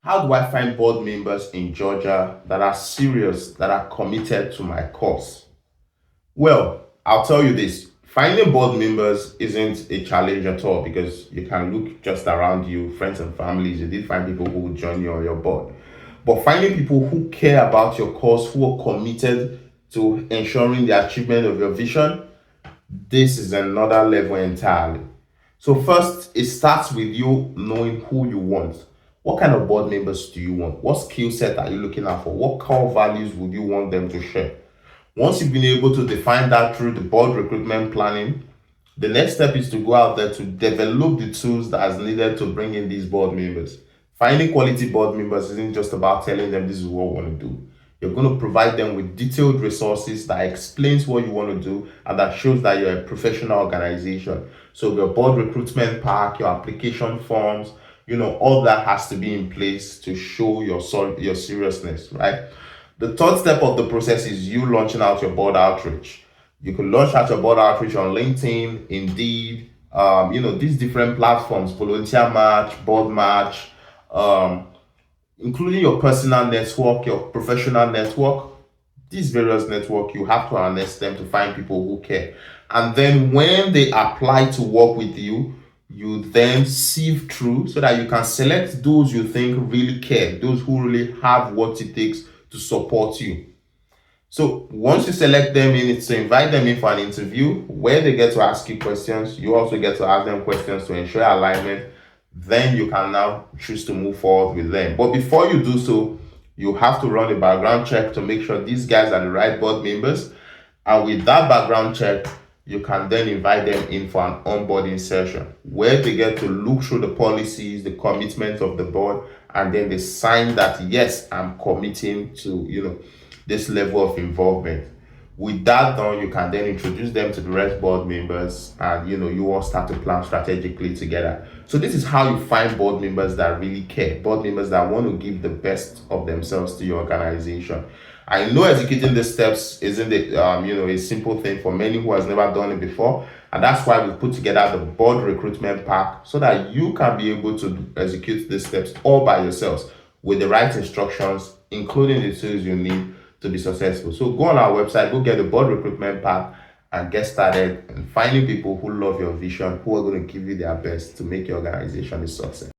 How do I find board members in Georgia that are serious, that are committed to my cause? Well, I'll tell you this. Finding board members isn't a challenge at all because you can look just around you, friends and families. You did find people who will join you on your board. But finding people who care about your cause, who are committed to ensuring the achievement of your vision, this is another level entirely. So first, it starts with you knowing who you want. What kind of board members do you want? What skill set are you looking out for? What core values would you want them to share? Once you've been able to define that through the board recruitment planning, the next step is to go out there to develop the tools that is needed to bring in these board members. Finding quality board members isn't just about telling them this is what we want to do. You're going to provide them with detailed resources that explains what you want to do and that shows that you're a professional organization. So your board recruitment pack, your application forms, all that has to be in place to show your seriousness, right? The third step of the process is you launching out your board outreach. You can launch out your board outreach on LinkedIn, Indeed, these different platforms, Volunteer Match, Board Match, including your personal network, your professional network. These various network, you have to harness them to find people who care. And then when they apply to work with you, you then sieve through so that you can select those you think really care, those who really have what it takes to support you. So once you select them in, it's to invite them in for an interview where they get to ask you questions. You also get to ask them questions to ensure alignment. Then you can now choose to move forward with them. But before you do so, you have to run a background check to make sure these guys are the right board members. And with that background check, you can then invite them in for an onboarding session where they get to look through the policies, the commitment of the board, and then they sign that, yes, I'm committing to, this level of involvement. With that done, you can then introduce them to the rest board members and, you all start to plan strategically together. So this is how you find board members that really care, board members that want to give the best of themselves to your organization. I know executing these steps isn't a simple thing for many who has never done it before. And that's why we put together the board recruitment pack so that you can be able to execute these steps all by yourselves with the right instructions, including the tools you need to be successful. So go on our website, go get the board recruitment pack and get started and finding people who love your vision, who are going to give you their best to make your organization a success.